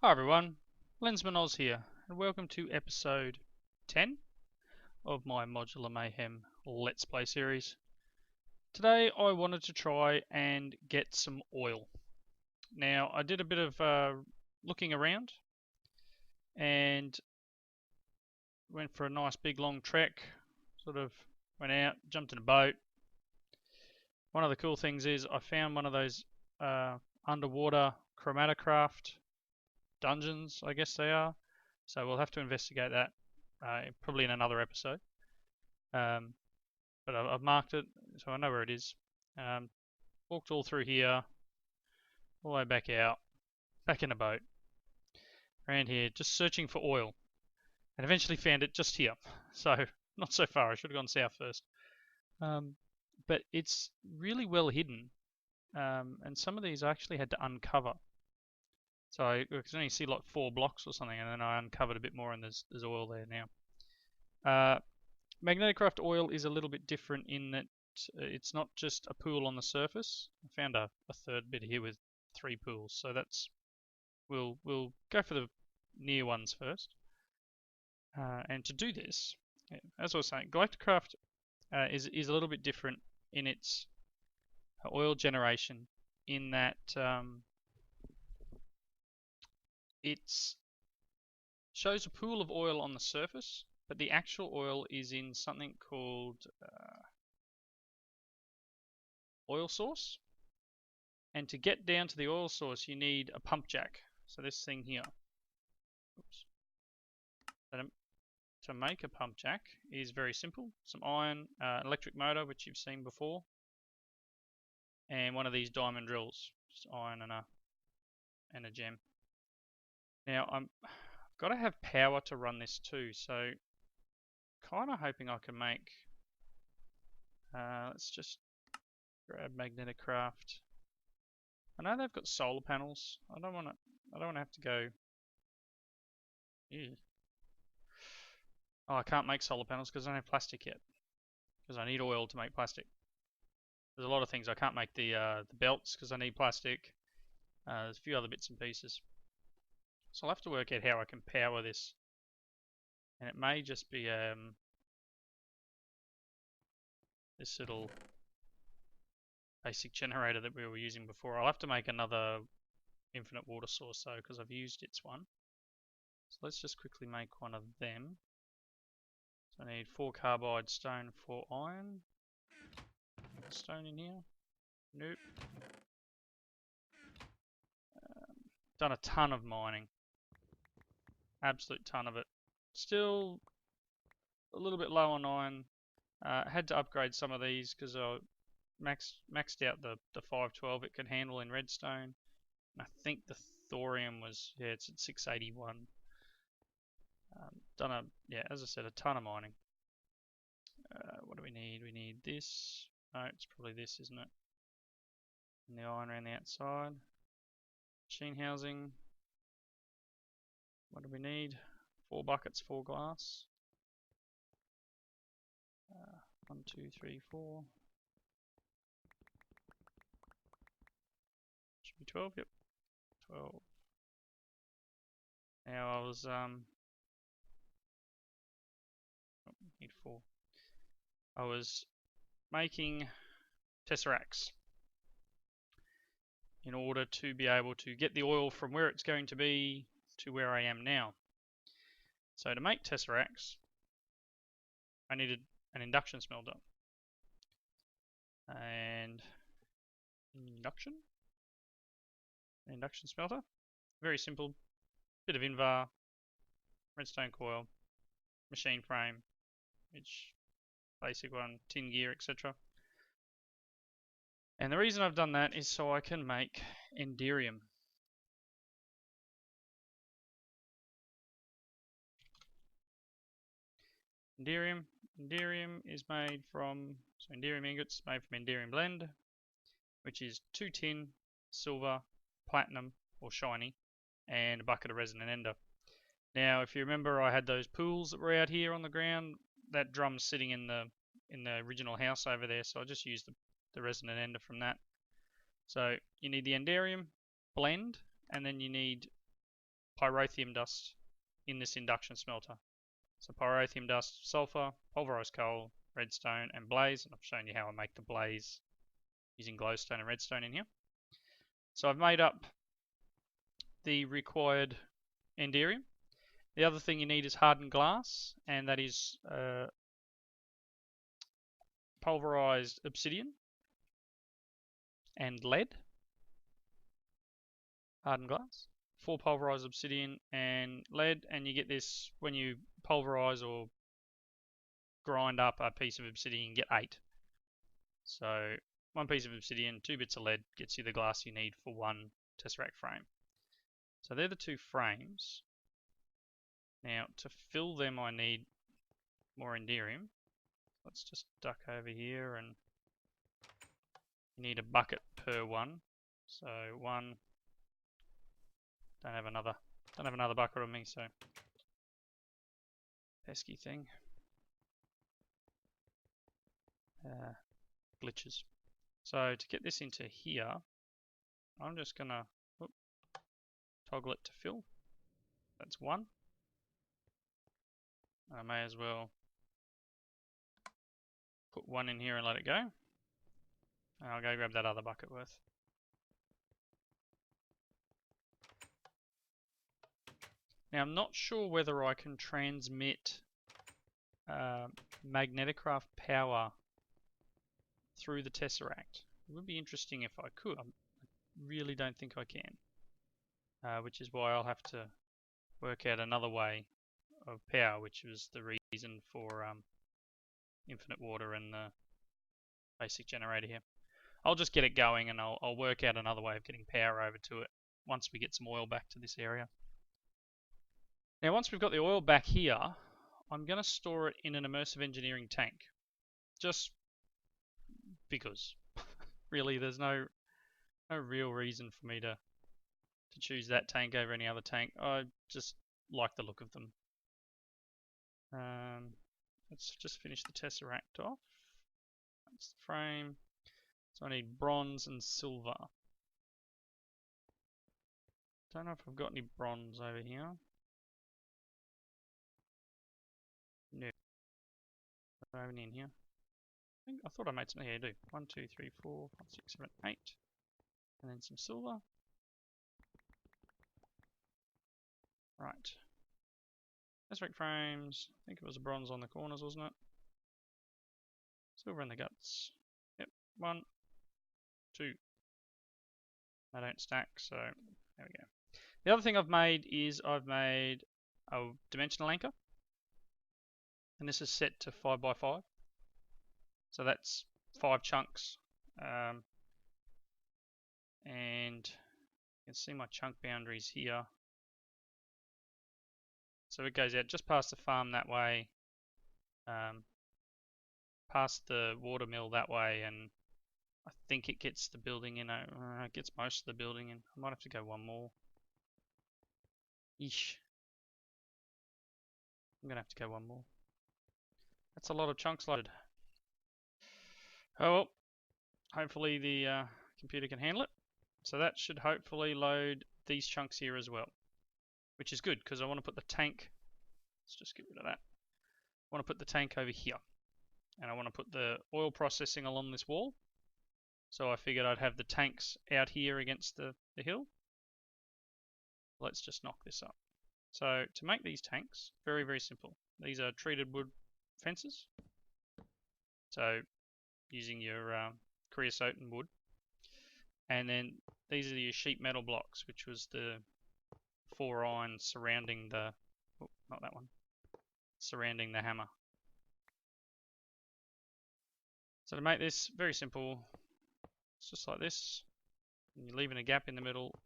Hi everyone, Lensman Oz here, and welcome to episode 10 of my Modular Mayhem Let's Play series. Today I wanted to try and get some oil. Now I did a bit of looking around and went for a nice big long trek, sort of went out, jumped in a boat. One of the cool things is I found one of those underwater chromatographed dungeons, I guess they are. So we'll have to investigate that probably in another episode. But I've marked it, so I know where it is. Walked all through here, all the way back out, back in a boat, around here, just searching for oil, and eventually found it just here. So not so far. I should have gone south first. But it's really well hidden, and some of these I actually had to uncover. So I could only see like 4 blocks or something, and then I uncovered a bit more, and there's oil there now. Magnetic craft oil is a little bit different in that it's not just a pool on the surface. I found a third bit here with 3 pools, so that's we'll go for the near ones first. And to do this, as I was saying, Galactic Craft is a little bit different in its oil generation, in that it shows a pool of oil on the surface, but the actual oil is in something called oil source. And to get down to the oil source, you need a pump jack. So this thing here. Oops. To make a pump jack is very simple. Some iron, an electric motor, which you've seen before, and one of these diamond drills. Just iron and a gem. Now I've got to have power to run this too, so kind of hoping I can make. Let's just grab Magnetic Craft. I know they've got solar panels. I don't want to have to go. Ew. Oh, I can't make solar panels because I don't have plastic yet. Because I need oil to make plastic. There's a lot of things I can't make the belts because I need plastic. There's a few other bits and pieces. So I'll have to work out how I can power this. And it may just be this little basic generator that we were using before. I'll have to make another infinite water source though, because I've used its one. So let's just quickly make one of them. So I need 4 carbide stone, 4 iron. Stone in here? Nope. Done a ton of mining. Absolute ton of it. Still a little bit low on iron. Had to upgrade some of these because I maxed out the 512 it can handle in redstone. And I think the thorium was, yeah, it's at 681. As I said, a ton of mining. What do we need? We need this. No, it's probably this, isn't it? And the iron around the outside. Machine housing. What do we need? 4 buckets, 4 glass. 1, 2, 3, 4. Should be 12, yep. 12. Now I was need 4. I was making tesseracts in order to be able to get the oil from where it's going to be to where I am now. So to make tesseracts, I needed an induction smelter. And induction smelter, very simple, bit of invar, redstone coil, machine frame, which basic one, tin gear, etc. And the reason I've done that is so I can make enderium. Enderium is made from, so enderium ingots made from enderium blend, which is 2 tin, silver, platinum or shiny, and a bucket of resin and ender. Now, if you remember, I had those pools that were out here on the ground. That drum's sitting in the original house over there, so I just used the resin and ender from that. So you need the enderium blend, and then you need pyrotheum dust in this induction smelter. So pyrotheum dust, sulfur, pulverized coal, redstone, and blaze. And I've shown you how I make the blaze using glowstone and redstone in here. So I've made up the required enderium. The other thing you need is hardened glass, and that is pulverized obsidian and lead. Hardened glass, 4 pulverized obsidian and lead, and you get this when you pulverize or grind up a piece of obsidian, you get 8. So 1 piece of obsidian, 2 bits of lead gets you the glass you need for 1 tesseract frame. So they're the 2 frames. Now to fill them I need more enderium. Let's just duck over here, and you need a bucket per one. So 1. Don't have another bucket on me, so pesky thing. Glitches. So to get this into here, I'm just gonna toggle it to fill. That's 1. I may as well put 1 in here and let it go. And I'll go grab that other bucket worth. Now I'm not sure whether I can transmit magneticraft power through the tesseract. It would be interesting if I could. I really don't think I can, which is why I'll have to work out another way of power, which was the reason for infinite water and the basic generator here. I'll just get it going, and I'll work out another way of getting power over to it once we get some oil back to this area. Now once we've got the oil back here, I'm going to store it in an immersive engineering tank. Just because. Really, there's no real reason for me to choose that tank over any other tank. I just like the look of them. Let's just finish the tesseract off. That's the frame. So I need bronze and silver. Don't know if I've got any bronze over here. No. I have any in here. I thought I made some. Yeah, I do. 1, 2, 3, 4, 5, 6, 7, 8. And then some silver. Right. Tesseract frames. I think it was a bronze on the corners, wasn't it? Silver in the guts. Yep. 1, 2. They don't stack, so there we go. The other thing I've made is I've made a dimensional anchor. And this is set to 5x5. So that's 5 chunks. And you can see my chunk boundaries here. So it goes out just past the farm that way, past the water mill that way, and I think it gets the building in. It gets most of the building in. I might have to go one more. Eesh. I'm going to have to go one more. That's a lot of chunks loaded. Oh well, hopefully the computer can handle it. So that should hopefully load these chunks here as well, which is good because I want to put the tank. Let's just get rid of that. I want to put the tank over here, and I want to put the oil processing along this wall. So I figured I'd have the tanks out here against the hill. Let's just knock this up. So to make these tanks, very, very simple. These are treated wood fences. So using your creosote and wood. And then these are your sheet metal blocks, which was the 4 irons surrounding the, oh, not that one, surrounding the hammer. So to make this very simple, it's just like this. And you're leaving a gap in the middle.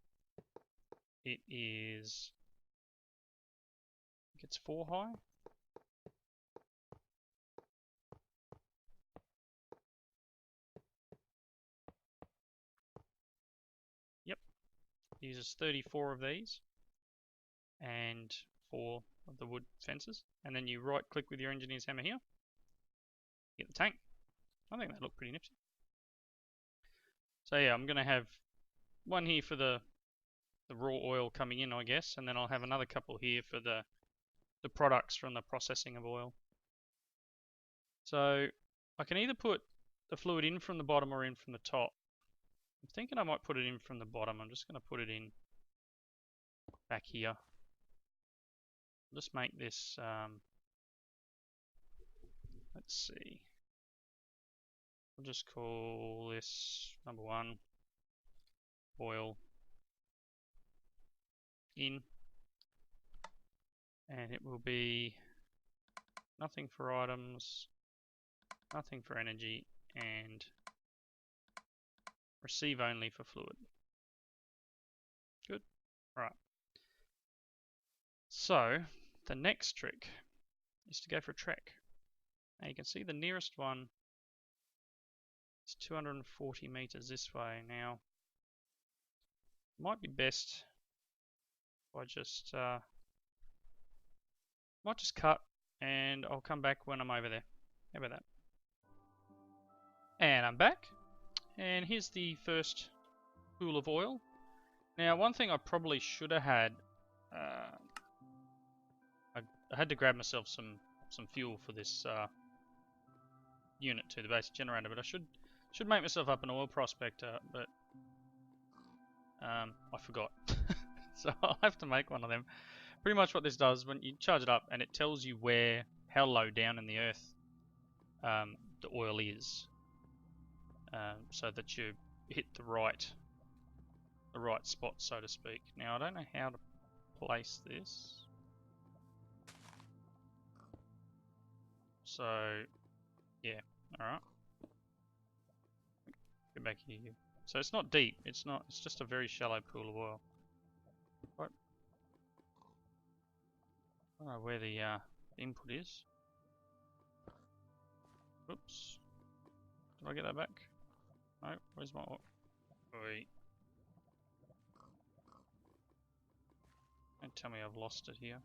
It is, I think it's 4 high. Yep. Uses 34 of these and 4 of the wood fences. And then you right click with your engineer's hammer here. Get the tank. I think they look pretty nifty. So yeah, I'm going to have one here for the raw oil coming in, I guess, and then I'll have another couple here for the products from the processing of oil. So I can either put the fluid in from the bottom or in from the top. I'm thinking I might put it in from the bottom. I'm just going to put it in back here. I'll just make this, let's see. I'll just call this number 1, oil in, and it will be nothing for items, nothing for energy, and receive only for fluid. Good. Right. So the next trick is to go for a trek. Now you can see the nearest one is 240 meters this way. Now it might be best if I just might just cut, and I'll come back when I'm over there. How about that? And I'm back, and here's the first pool of oil. Now one thing I probably should have had, I had to grab myself some fuel for this unit to the basic generator, but I should make myself up an oil prospector, but I forgot. So I'll have to make one of them. Pretty much what this does, when you charge it up, and it tells you how low down in the earth the oil is, so that you hit the right spot, so to speak. Now I don't know how to place this, so yeah, all right. Go back here. So it's not deep. It's just a very shallow pool of oil. What? I don't know where the input is. Oops. Did I get that back? No. Where's my oil? Wait. Don't tell me I've lost it here.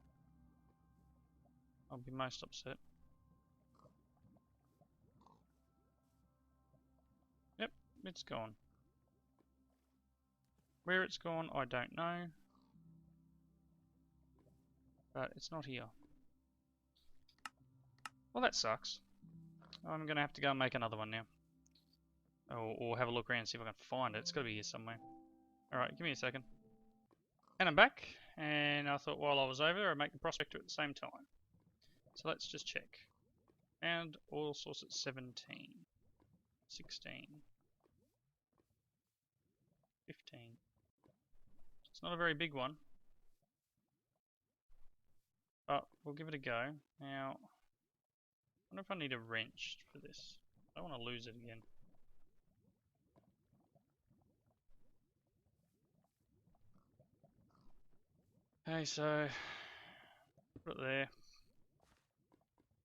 I'll be most upset. Yep, it's gone. Where it's gone, I don't know. But it's not here. Well, that sucks. I'm going to have to go and make another one now. Or have a look around and see if I can find it. It's got to be here somewhere. Alright, give me a second. And I'm back. And I thought while I was over there, I'd make the prospector at the same time. So let's just check. And oil source at 17. 16. 15. It's not a very big one. But we'll give it a go. Now, I wonder if I need a wrench for this. I don't want to lose it again. Okay, so put it there.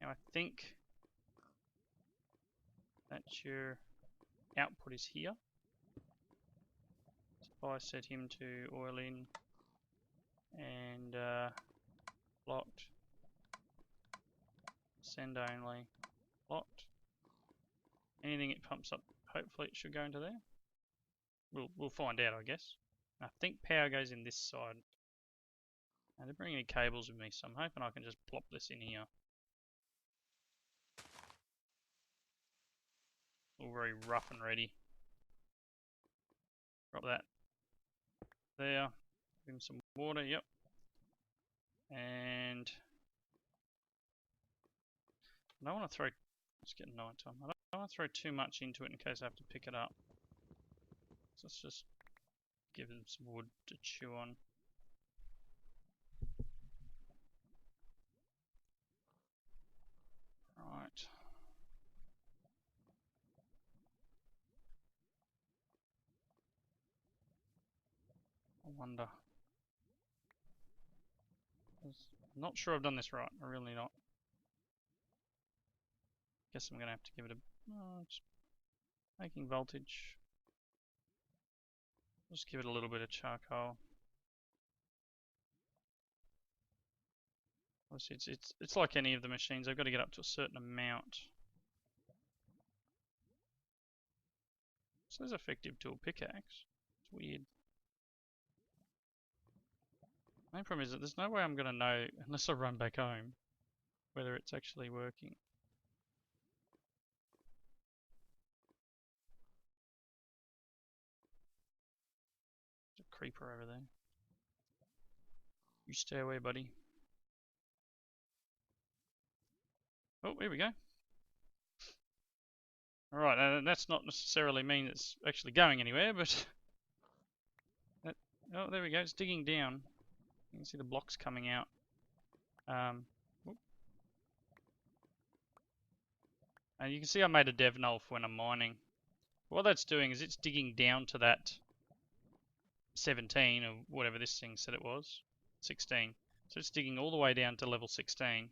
Now I think that your output is here. So if I set him to oil in and blocked, send only, blocked. Anything it pumps up, hopefully it should go into there. We'll find out, I guess. I think power goes in this side. I didn't bring any cables with me, so I'm hoping I can just plop this in here. All very rough and ready. Drop that there. Give him some water, yep. And I don't want to throw, it's getting night time. I don't want to throw too much into it in case I have to pick it up. So let's just give him some wood to chew on. Right. I wonder. I'm not sure I've done this right. I'm really not. Guess I'm going to have to give it a... just making voltage. Just give it a little bit of charcoal. It's like any of the machines. I've got to get up to a certain amount. So there's effective tool pickaxe. It's weird. main problem is that there's no way I'm going to know, unless I run back home, whether it's actually working. There's a creeper over there. You stay away, buddy. Oh, here we go. Alright, that's not necessarily mean it's actually going anywhere, but... oh, there we go, it's digging down. You can see the blocks coming out. And you can see I made a dev null for when I'm mining. What that's doing is it's digging down to that 17, or whatever this thing said it was. 16. So it's digging all the way down to level 16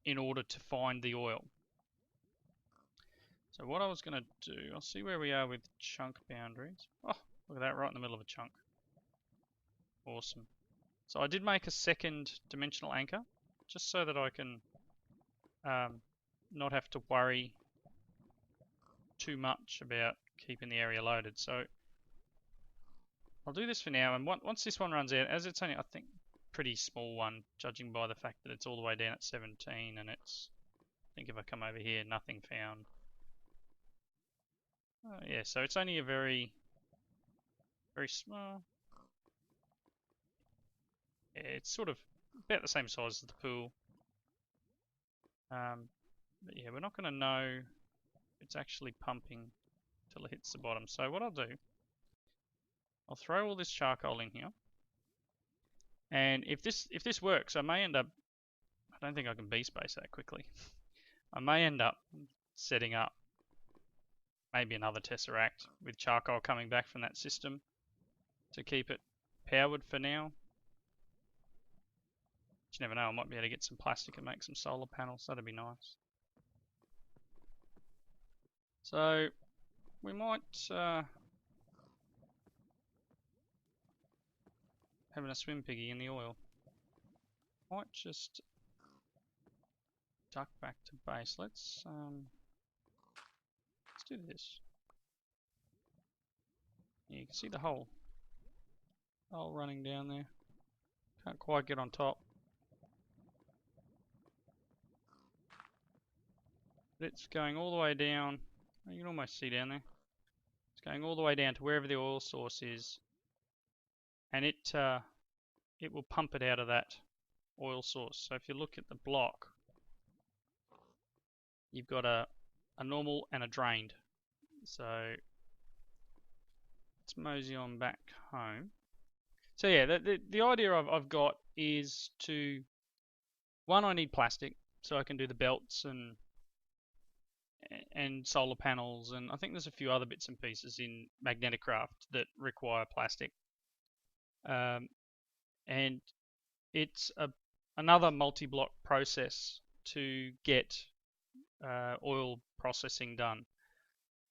in order to find the oil. So what I was going to do, I'll see where we are with chunk boundaries. Oh, look at that, right in the middle of a chunk. Awesome. So I did make a second dimensional anchor, just so that I can not have to worry too much about keeping the area loaded. So I'll do this for now, and once this one runs out, as it's only, I think, pretty small one, judging by the fact that it's all the way down at 17, and it's, I think if I come over here, nothing found. Yeah, so it's only a very small. Yeah, it's sort of about the same size as the pool. But yeah, we're not going to know if it's actually pumping till it hits the bottom. So what I'll do, I'll throw all this charcoal in here. And if this works, I may end up, I don't think I can B-space that quickly. I may end up setting up maybe another tesseract with charcoal coming back from that system to keep it powered for now. But you never know, I might be able to get some plastic and make some solar panels. That'd be nice. So we might having a swim piggy in the oil. Might just duck back to base. Let's do this. Yeah, you can see the hole running down there. Can't quite get on top. But it's going all the way down. You can almost see down there. It's going all the way down to wherever the oil source is, and it will pump it out of that oil source. So if you look at the block, you've got a normal and a drained. So let's mosey on back home. So yeah, the idea I've got is to, one, I need plastic so I can do the belts and solar panels, and I think there's a few other bits and pieces in magnetic craft that require plastic. And it's another multi-block process to get oil processing done.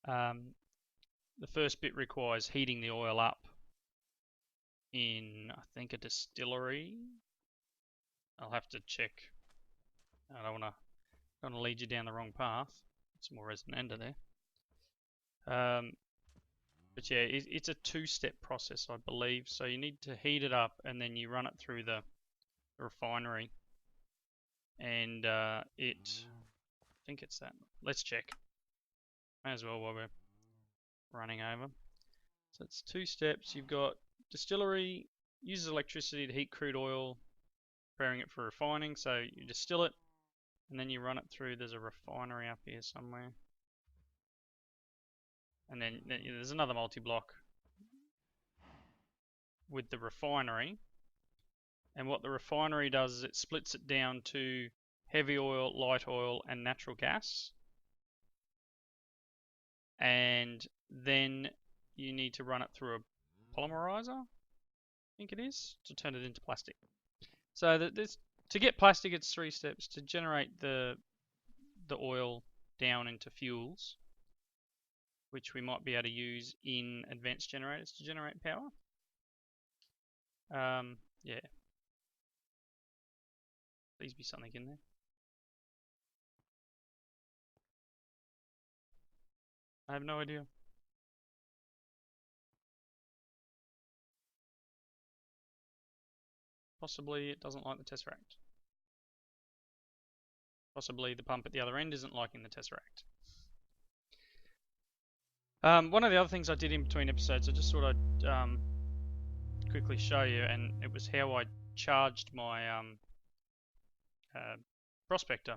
The first bit requires heating the oil up in, I think, a distillery. I'll have to check. I don't want to lead you down the wrong path. Some more resin ender there. But yeah, it's a two-step process, I believe. So you need to heat it up, and then you run it through the refinery. And I think it's that. Let's check. May as well while we're running over. So it's two steps. You've got distillery, uses electricity to heat crude oil, preparing it for refining. So you distill it, and then you run it through. There's a refinery up here somewhere. And then there's another multi-block with the refinery. And what the refinery does is it splits it down to heavy oil, light oil, and natural gas. And then you need to run it through a polymerizer, I think it is, to turn it into plastic. So to get plastic, it's 3 steps. To generate the oil down into fuels, which we might be able to use in advanced generators to generate power. Yeah. Please be something in there. I have no idea. Possibly it doesn't like the Tesseract. Possibly the pump at the other end isn't liking the Tesseract. One of the other things I did in between episodes, I just thought I'd quickly show you, and it was how I charged my prospector.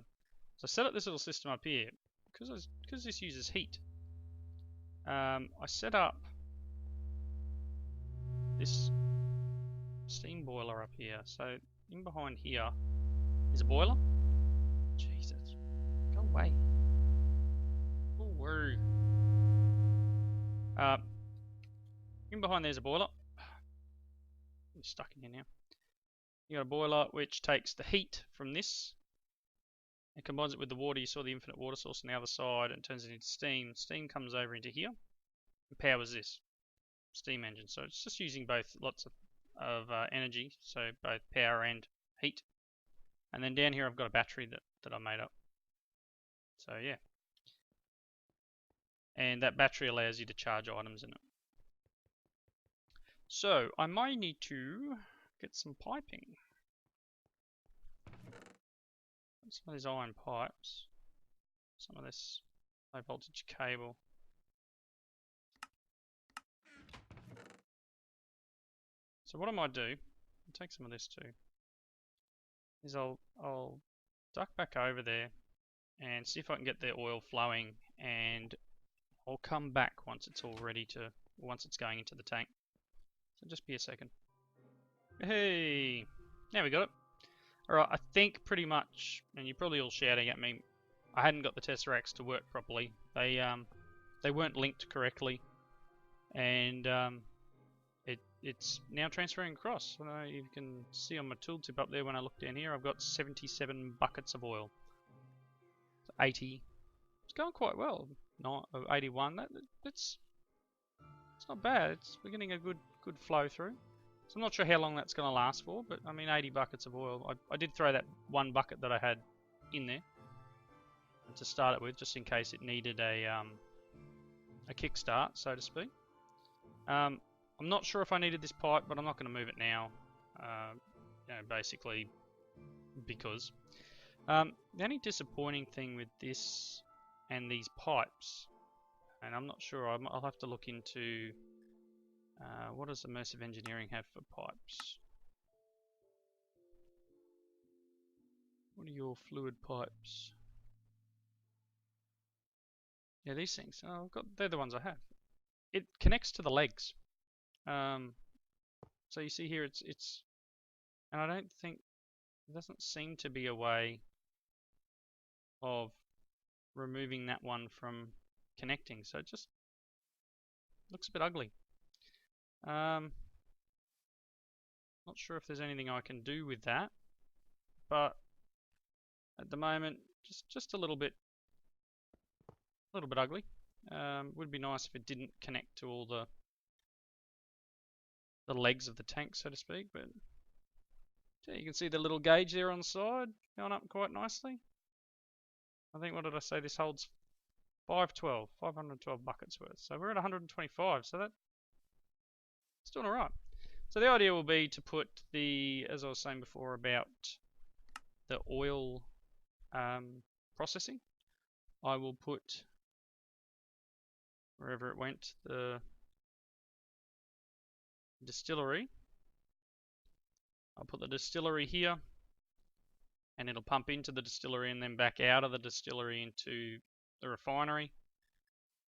So I set up this little system up here because this uses heat. I set up this steam boiler up here. So in behind here is a boiler. Jesus, go away. Oh, woo. In behind there's a boiler. I'm stuck in here now. You got a boiler which takes the heat from this and combines it with the water. You saw the infinite water source on the other side and turns it into steam. Steam comes over into here and powers this steam engine. So it's just using both lots of energy, so both power and heat. And then down here I've got a battery that I made up. So yeah. And that battery allows you to charge items in it. So I might need to get some piping. Some of these iron pipes. Some of this high voltage cable. So what I might do, I'll take some of this too, is I'll duck back over there and see if I can get the oil flowing, and I'll come back once it's all ready to, once it's going into the tank. So just be a second. Hey, now we got it. Alright, I think pretty much, and you're probably all shouting at me, I hadn't got the Tesseracts to work properly. They weren't linked correctly, and it's now transferring across. You can see on my tooltip up there when I look down here, I've got 77 buckets of oil. So 80. It's going quite well. 81. It's not bad. We're getting a good flow through. So I'm not sure how long that's going to last for, but I mean 80 buckets of oil. I did throw that one bucket that I had in there to start it with, just in case it needed a kickstart, so to speak. I'm not sure if I needed this pipe, but I'm not going to move it now. Basically because. The only disappointing thing with this and these pipes, and I'm not sure, I'll have to look into what does immersive engineering have for pipes? What are your fluid pipes? Yeah, these things. Oh, they're the ones I have. It connects to the legs. So you see here, it's, and I don't think, there doesn't seem to be a way of removing that one from connecting. So it just looks a bit ugly. Not sure if there's anything I can do with that, but at the moment, just a little bit ugly. Would be nice if it didn't connect to all the legs of the tank, so to speak. But yeah, you can see the little gauge there on the side going up quite nicely. I think, what did I say? This holds 512 buckets worth. So we're at 125. So that's doing all right. So the idea will be to put the, as I was saying before about the oil processing, I will put wherever it went, the distillery. I'll put the distillery here, and it'll pump into the distillery and then back out of the distillery into the refinery.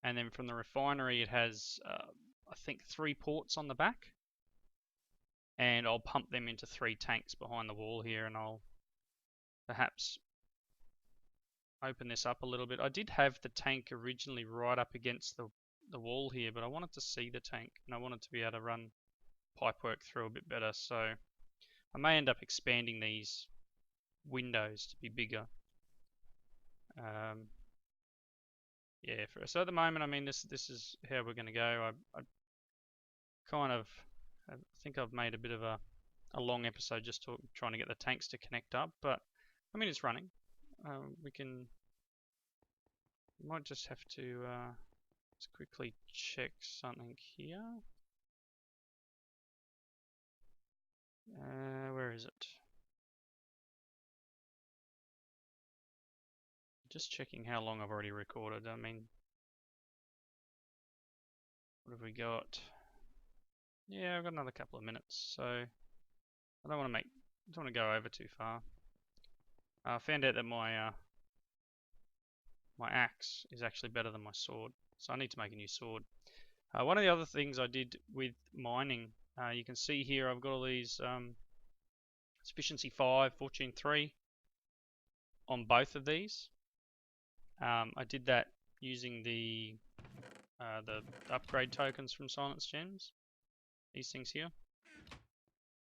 And then from the refinery, it has, I think, 3 ports on the back. And I'll pump them into 3 tanks behind the wall here, and I'll perhaps open this up a little bit. I did have the tank originally right up against the wall here, but I wanted to see the tank, and I wanted to be able to run pipework through a bit better. So I may end up expanding these windows to be bigger. Yeah, so at the moment, I mean, this is how we're going to go. I kind of, I think I've made a bit of a long episode just trying to get the tanks to connect up, but I mean, it's running. We might just have to let's quickly check something here. Where is is it? Just checking how long I've already recorded. I mean, what have we got? Yeah, I've got another couple of minutes, so I don't want to go over too far. I found out that my axe is actually better than my sword, so I need to make a new sword. One of the other things I did with mining, you can see here I've got all these efficiency 5, fortune 3 on both of these. I did that using the upgrade tokens from Silence Gems, these things here.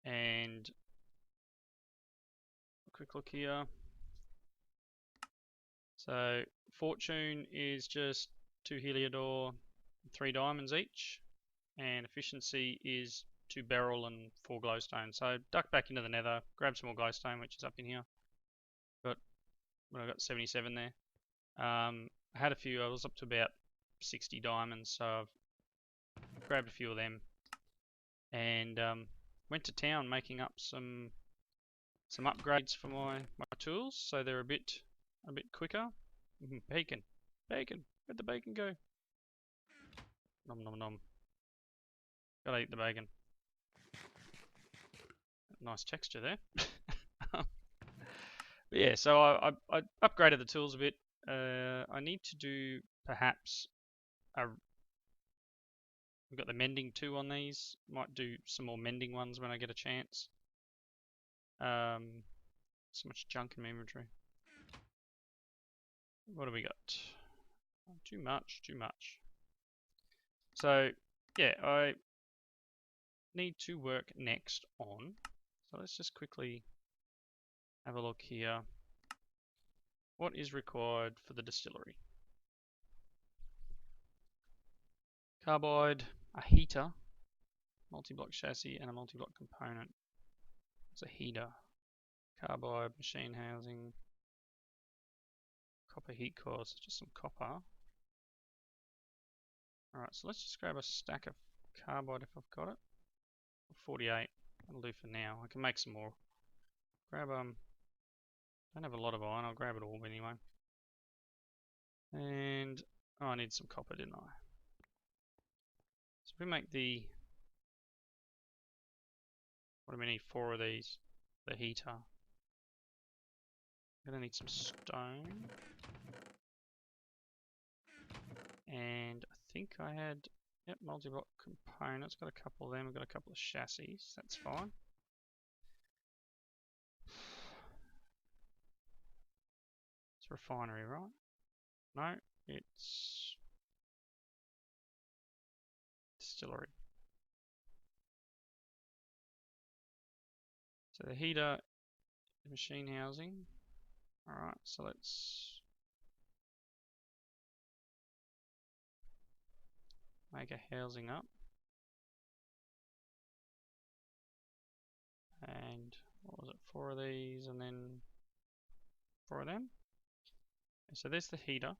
And a quick look here. So fortune is just 2 Heliodor, 3 diamonds each, and efficiency is 2 beryl and 4 glowstone. So duck back into the nether, grab some more glowstone, which is up in here. I got 77 there. I had a few. I was up to about 60 diamonds, so I've grabbed a few of them, and went to town making up some upgrades for my tools, so they're a bit quicker. Bacon, where'd the bacon go? Nom nom nom. Gotta eat the bacon. Nice texture there. But yeah, so I upgraded the tools a bit. I need to do perhaps we've got the mending 2 on these. Might do some more mending ones when I get a chance. So much junk in my inventory. What do we got? Too much. So yeah, I need to work next on. So let's just quickly have a look here. What is required for the distillery? Carbide, a heater, multi-block chassis, and a multi-block component. It's a heater. Carbide, machine housing, copper heat cores, just some copper. Alright, so let's just grab a stack of carbide if I've got it. 48, that'll do for now. I can make some more. Grab, I don't have a lot of iron, I'll grab it all anyway. And, oh, I need some copper, didn't I? So if we make the, what do we need? 4 of these. The heater. I'm gonna need some stone. And I think I had, yep, multi-block components. Got a couple of them. We've got a couple of chassis. That's fine. It's a refinery, right? No, it's distillery. So the heater, the machine housing. Alright, so let's make a housing up. And what was it? 4 of these and then 4 of them. Okay, so there's the heater.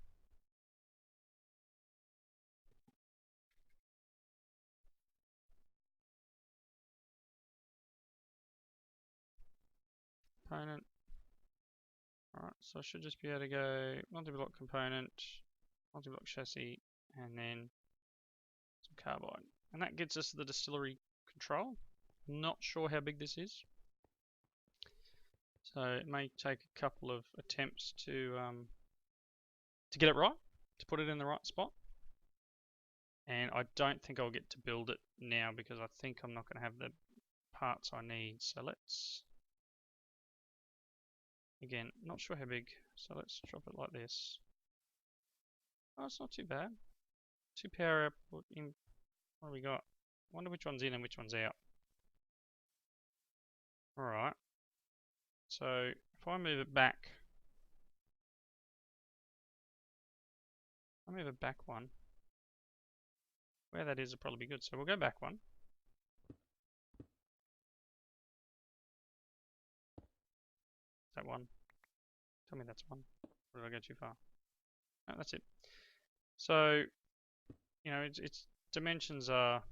Component. Alright, so I should just be able to go multi-block component, multi-block chassis, and then some carbide. And that gets us the distillery control. Not sure how big this is. So it may take a couple of attempts to get it right, to put it in the right spot. And I don't think I'll get to build it now because I think I'm not going to have the parts I need. So let's, again, not sure how big, so let's drop it like this. Oh, it's not too bad. 2 power output in, what do we got? I wonder which one's in and which one's out. Alright, so if I move it back, one, where that is will probably be good. So we'll go back one. Is that one? Tell me that's one. Or did I go too far? No, that's it. So, you know, its dimensions are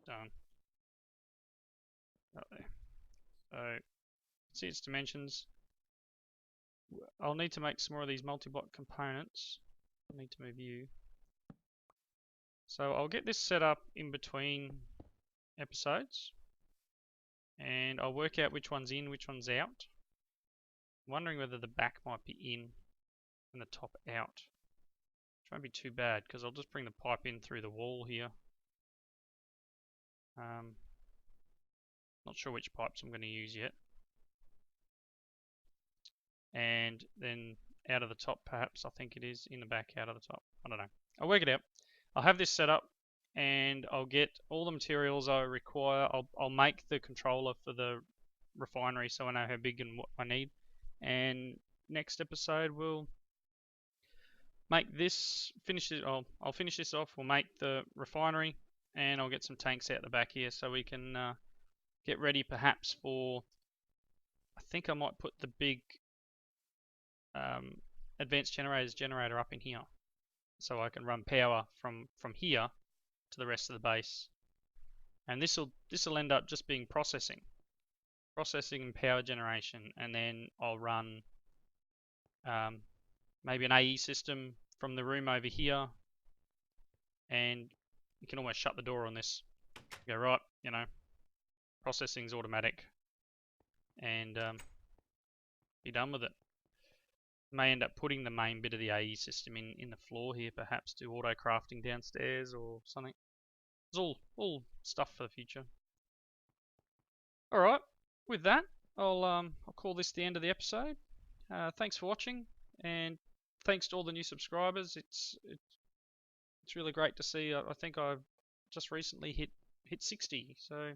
Done. Right there. So, see its dimensions. I'll need to make some more of these multi-block components. I need to move you. So I'll get this set up in between episodes. And I'll work out which one's in, which one's out. I'm wondering whether the back might be in and the top out. Which won't be too bad, because I'll just bring the pipe in through the wall here. Not sure which pipes I'm going to use yet. And then out of the top, perhaps, I think it is, in the back, out of the top. I don't know. I'll work it out. I'll have this set up, and I'll get all the materials I require. I'll make the controller for the refinery so I know how big and what I need. And next episode we'll make this, I'll finish this off. We'll make the refinery, and I'll get some tanks out the back here so we can get ready perhaps for, I think I might put the big advanced generator up in here so I can run power from here to the rest of the base. And this'll end up just being processing and power generation, and then I'll run maybe an AE system from the room over here, and you can almost shut the door on this. Go, right, you know, processing's automatic, and be done with it. May end up putting the main bit of the AE system in the floor here, perhaps do auto crafting downstairs or something. It's all stuff for the future. All right, with that, I'll call this the end of the episode. Thanks for watching, and thanks to all the new subscribers. It's really great to see. I think I've just recently hit 60. So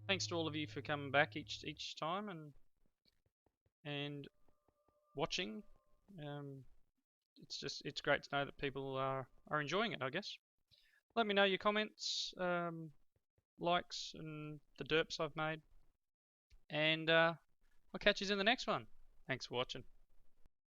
thanks to all of you for coming back each time and watching. It's great to know that people are enjoying it, I guess. Let me know your comments, likes, and the derps I've made. And I'll catch you in the next one. Thanks for watching.